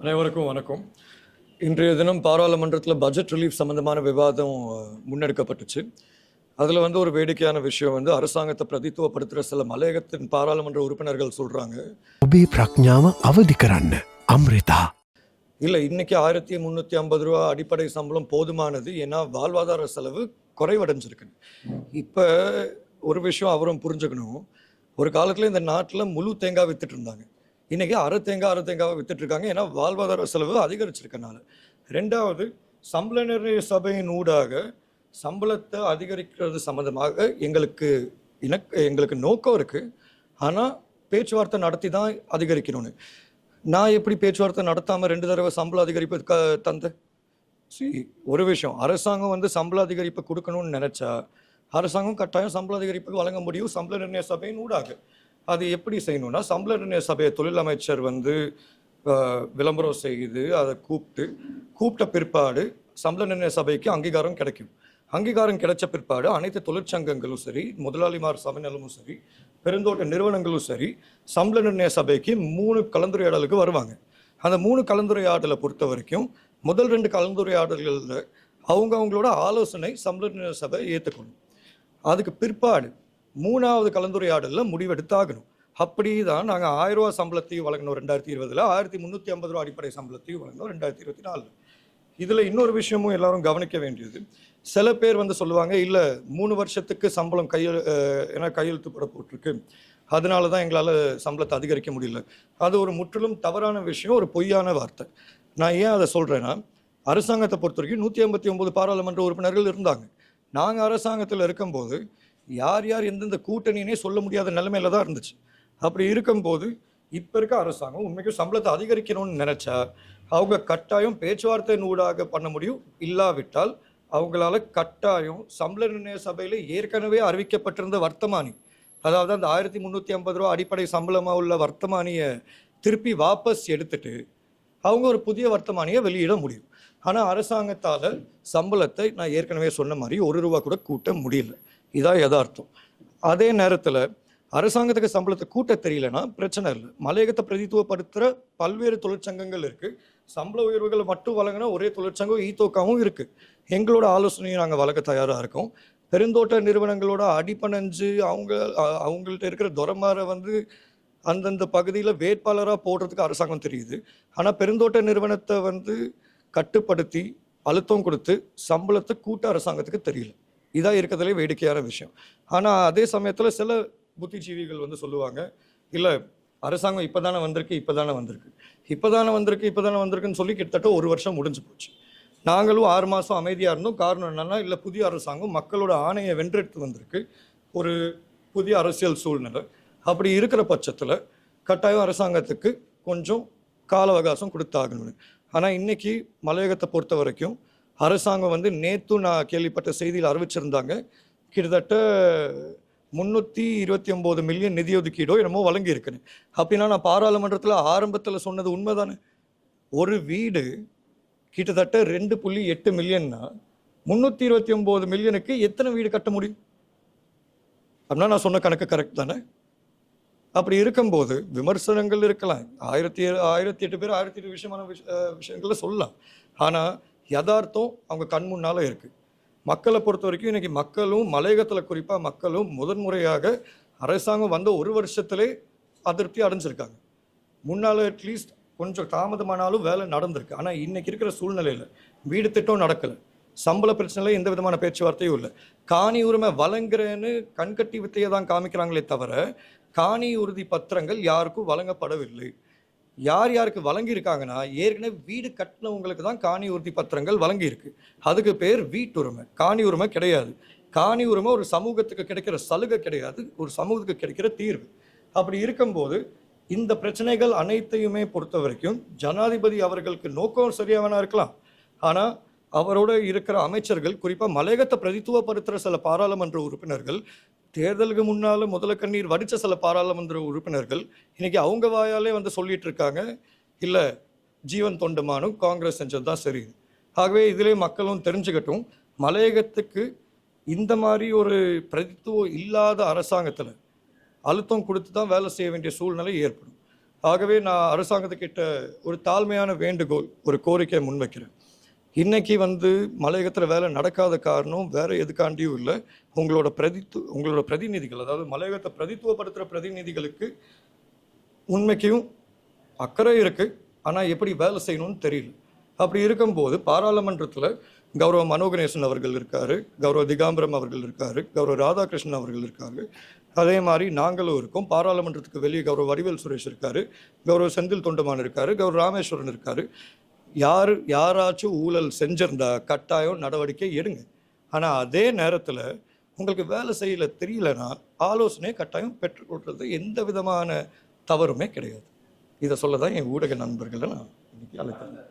அனைவருக்கும் வணக்கம். இன்றைய தினம் பாராளுமன்றத்தில் பட்ஜெட் ரிலீஃப் சம்பந்தமான விவாதம் முன்னெடுக்கப்பட்டுச்சு. அதில் ஒரு வேடிக்கையான விஷயம் அரசாங்கத்தை பிரதித்துவப்படுத்துகிற சில மலையகத்தின் பாராளுமன்ற உறுப்பினர்கள் சொல்கிறாங்க, ඔබේ ප්‍රඥාව අවදි කරන්න අම්රිතා. இல்லை இன்னைக்கு 1350 ரூபா அடிப்படை சம்பளம் போதுமானது, ஏன்னா வாழ்வாதார செலவு குறைவடைஞ்சிருக்கு. இப்போ ஒரு விஷயம் அவரும் புரிஞ்சுக்கணும். ஒரு காலத்தில் இந்த நாட்டில் முழு தேங்காய் வித்துட்டு இருந்தாங்க. இன்றைக்கி அரை தேங்காவை வித்துட்டு இருக்காங்க, ஏன்னா வாழ்வாதார செலவு அதிகரிச்சிருக்கனால. ரெண்டாவது, சம்பள நிர்ணய சபையின் ஊடாக சம்பளத்தை அதிகரிக்கிறது சம்மந்தமாக எங்களுக்கு நோக்கம் இருக்குது. ஆனால் பேச்சுவார்த்தை நடத்தி தான் அதிகரிக்கணும்னு. நான் எப்படி பேச்சுவார்த்தை நடத்தாமல் 2 தடவை சம்பள அதிகரிப்பு தந்தேன்? ஒரு விஷயம், அரசாங்கம் சம்பள அதிகரிப்பு கொடுக்கணும்னு நினச்சா அரசாங்கம் கட்டாயம் சம்பள அதிகரிப்புக்கு வழங்க முடியும் சம்பள நிர்ணய சபையின் ஊடாக. அது எப்படி செய்யணும்னா, சம்பள நிர்ணய சபையை தொழில் அமைச்சர் விளம்பரம் செய்து அதை கூப்பிட்ட பிற்பாடு சம்பள நிர்ணய சபைக்கு அங்கீகாரம் கிடைக்கும். அங்கீகாரம் கிடைச்ச பிற்பாடு அனைத்து தொழிற்சங்கங்களும் சரி, முதலாளிமார் சபைகளும் சரி, பெருந்தோட்ட நிறுவனங்களும் சரி, சம்பள நிர்ணய சபைக்கு 3 கலந்துரையாடலுக்கு வருவாங்க. அந்த 3 கலந்துரையாடலை பொறுத்த வரைக்கும் முதல் 2 கலந்துரையாடல்களில் அவங்களோட ஆலோசனை சம்பள நிர்ணய சபை ஏற்றுக்கணும். அதுக்கு பிற்பாடு 3வது கலந்துரையாடலில் முடிவெடுத்தாகணும். அப்படி தான் நாங்கள் 1000 ரூபா சம்பளத்தையும் வழங்கினோம் 2020, 1350 ரூபா அடிப்படை சம்பளத்தையும் வழங்கினோம் 2024. இதில் இன்னொரு விஷயமும் எல்லாரும் கவனிக்க வேண்டியது, சில பேர் சொல்லுவாங்க, இல்லை 3 வருஷத்துக்கு சம்பளம் கையெழுத்து போட போட்டிருக்கு, அதனால தான் எங்களால் சம்பளத்தை அதிகரிக்க முடியல. அது ஒரு முற்றிலும் தவறான விஷயம், ஒரு பொய்யான வார்த்தை. நான் ஏன் அதை சொல்கிறேன்னா, அரசாங்கத்தை பொறுத்த வரைக்கும் 159 பாராளுமன்ற உறுப்பினர்கள் இருந்தாங்க. நாங்கள் அரசாங்கத்தில் இருக்கும்போது யார் எந்தெந்த கூட்டணினே சொல்ல முடியாத நிலைமையில தான் இருந்துச்சு. அப்படி இருக்கும்போது இப்போ இருக்க அரசாங்கம் உண்மைக்கும் சம்பளத்தை அதிகரிக்கணும்னு நினச்சா அவங்க கட்டாயம் பேச்சுவார்த்தையின் ஊடாக பண்ண முடியும். இல்லாவிட்டால் அவங்களால கட்டாயம் சம்பள நிர்ணய சபையில் ஏற்கனவே அறிவிக்கப்பட்டிருந்த வர்த்தமானி, அதாவது அந்த 1350 ரூபா அடிப்படை சம்பளமாக உள்ள வர்த்தமானியை திருப்பி வாபஸ் எடுத்துட்டு அவங்க ஒரு புதிய வர்த்தமானியை வெளியிட முடியும். ஆனால் அரசாங்கத்தால் சம்பளத்தை நான் ஏற்கனவே சொன்ன மாதிரி 1 ரூபா கூட கூட்ட முடியல. இதான் யதார்த்தம். அதே நேரத்தில் அரசாங்கத்துக்கு சம்பளத்தை கூட்ட தெரியலனா பிரச்சனை இல்லை. மலையகத்தை பிரதித்துவப்படுத்துகிற பல்வேறு தொழிற்சங்கங்கள் இருக்குது. சம்பள உயர்வுகளை மட்டும் வழங்கினா ஒரே தொழிற்சங்கம் ஈத்தோக்காவும் இருக்குது. எங்களோட ஆலோசனையும் நாங்கள் வழங்க தயாராக இருக்கோம். பெருந்தோட்ட நிறுவனங்களோட அடிப்பணஞ்சு அவங்கள்ட்ட இருக்கிற துரமாரை அந்தந்த பகுதியில் வேட்பாளராக போடுறதுக்கு அரசாங்கம் தெரியுது. ஆனால் பெருந்தோட்ட நிறுவனத்தை கட்டுப்படுத்தி அழுத்தம் கொடுத்து சம்பளத்தை கூட்ட அரசாங்கத்துக்கு தெரியல. இதான் இருக்கிறதுலே வேடிக்கையான விஷயம். ஆனால் அதே சமயத்தில் சில புத்திஜீவிகள் சொல்லுவாங்க, இல்லை அரசாங்கம் இப்போ தானே வந்திருக்குன்னு சொல்லி கிட்டத்தட்ட 1 வருஷம் முடிஞ்சு போச்சு. நாங்களும் 6 மாதம் அமைதியாக இருந்தோம். காரணம் என்னென்னா, இல்லை புதிய அரசாங்கம் மக்களோட ஆணையை வென்றெடுத்து வந்திருக்கு, ஒரு புதிய அரசியல் சூழ்நிலை. அப்படி இருக்கிற பட்சத்தில் கட்டாயம் அரசாங்கத்துக்கு கொஞ்சம் கால அவகாசம் கொடுத்தாகணும்னு. ஆனால் இன்றைக்கி மலையகத்தை பொறுத்த வரைக்கும் அரசாங்கம் நேற்று நான் கேள்விப்பட்ட செய்தியில் அறிவிச்சிருந்தாங்க, கிட்டத்தட்ட 329 மில்லியன் நிதி ஒதுக்கீடோ என்னமோ வழங்கியிருக்குன்னு. அப்படின்னா நான் பாராளுமன்றத்தில் ஆரம்பத்தில் சொன்னது உண்மைதானே? ஒரு வீடு கிட்டத்தட்ட 2.8 மில்லியன்னா 329 மில்லியனுக்கு எத்தனை வீடு கட்ட முடியும்? அப்படின்னா நான் சொன்ன கணக்கு கரெக்ட் தானே? அப்படி இருக்கும்போது விமர்சனங்கள் இருக்கலாம், 1008 பேர் 1008 விஷயங்கள சொல்லலாம். ஆனால் யதார்த்தம் அவங்க கண் முன்னால் இருக்குது. மக்களை பொறுத்த வரைக்கும் இன்றைக்கி மக்களும், மலையகத்தில் குறிப்பாக மக்களும் முதன்முறையாக அரசாங்கம் 1 வருஷத்திலே அதிருப்தி அடைஞ்சிருக்காங்க. முன்னால் அட்லீஸ்ட் கொஞ்சம் தாமதமானாலும் வேலை நடந்திருக்கு. ஆனால் இன்றைக்கி இருக்கிற சூழ்நிலையில் வீடு திட்டம் நடக்கலை, சம்பள பிரச்சனையில் எந்த விதமான பேச்சுவார்த்தையும் இல்லை. காணி உரிமை வழங்குறேன்னு கண்கட்டி வித்தையை தான் காமிக்கிறாங்களே தவிர காணி உறுதி பத்திரங்கள் யாருக்கும் வழங்கப்படவில்லை. யாருக்கு வழங்கியிருக்காங்கன்னா, ஏற்கனவே வீடு கட்டினவங்களுக்கு தான் காணி உறுதி பத்திரங்கள் வழங்கியிருக்கு. அதுக்கு பேர் வீட்டுரிமை, காணி உரிமை கிடையாது. காணி உரிமை ஒரு சமூகத்துக்கு கிடைக்கிற சலுகை கிடையாது, ஒரு சமூகத்துக்கு கிடைக்கிற தீர்வு. அப்படி இருக்கும்போது இந்த பிரச்சனைகள் அனைத்தையுமே பொறுத்த வரைக்கும் ஜனாதிபதி அவர்களுக்கு நோக்கம் சரியாகனா இருக்கலாம். ஆனால் அவரோட இருக்கிற அமைச்சர்கள், குறிப்பாக மலையகத்தை பிரதித்துவப்படுத்துகிற சில பாராளுமன்ற உறுப்பினர்கள், தேர்தலுக்கு முன்னால் முதல கண்ணீர் வடித்த சில பாராளுமன்ற உறுப்பினர்கள் இன்னைக்கு அவங்க வாயாலே சொல்லிட்டு இருக்காங்க, இல்லை ஜீவன் தொண்டமானும் காங்கிரஸ் செஞ்சது தான் சரி. ஆகவே இதிலே மக்களும் தெரிஞ்சுக்கட்டும், மலையகத்துக்கு இந்த மாதிரி ஒரு பிரதித்துவம் இல்லாத அரசாங்கத்தில் அழுத்தம் கொடுத்து தான் வேலை செய்ய வேண்டிய சூழ்நிலை ஏற்படும். ஆகவே நான் அரசாங்கத்துக்கிட்ட ஒரு தாழ்மையான வேண்டுகோள், ஒரு கோரிக்கையை முன்வைக்கிறேன். இன்னைக்கு மலையகத்தில் வேலை நடக்காத காரணம் வேற எதுக்காண்டியும் இல்லை. உங்களோட பிரதிநிதிகள், அதாவது மலையகத்தை பிரதித்துவப்படுத்துகிற பிரதிநிதிகளுக்கு உண்மைக்கும் அக்கறை இருக்குது, ஆனால் எப்படி வேலை செய்யணும்னு தெரியல. அப்படி இருக்கும்போது பாராளுமன்றத்தில் கௌரவ மனோகணேசன் அவர்கள் இருக்கார், கௌரவ திகாம்பரம் அவர்கள் இருக்கார், கௌரவ ராதாகிருஷ்ணன் அவர்கள் இருக்கார், அதே மாதிரி நாங்களும் இருக்கோம். பாராளுமன்றத்துக்கு வெளியே கௌரவ வடிவேல் சுரேஷ் இருக்கார், கௌரவ செந்தில் தொண்டமான் இருக்கார், கௌரவ ராமேஸ்வரன் இருக்கார். யாராச்சும் ஊழல் செஞ்சிருந்தா கட்டாயம் நடவடிக்கை எடுங்க. ஆனால் அதே நேரத்தில் உங்களுக்கு வேலை செய்யல தெரியலனா ஆலோசனை கட்டாயம் பெற்றுக்கொள்றது எந்த விதமான தவறுமே கிடையாது. இதை சொல்ல தான் என் ஊடக நண்பர்களை நான் இன்னைக்கு அழைக்கிறேன்.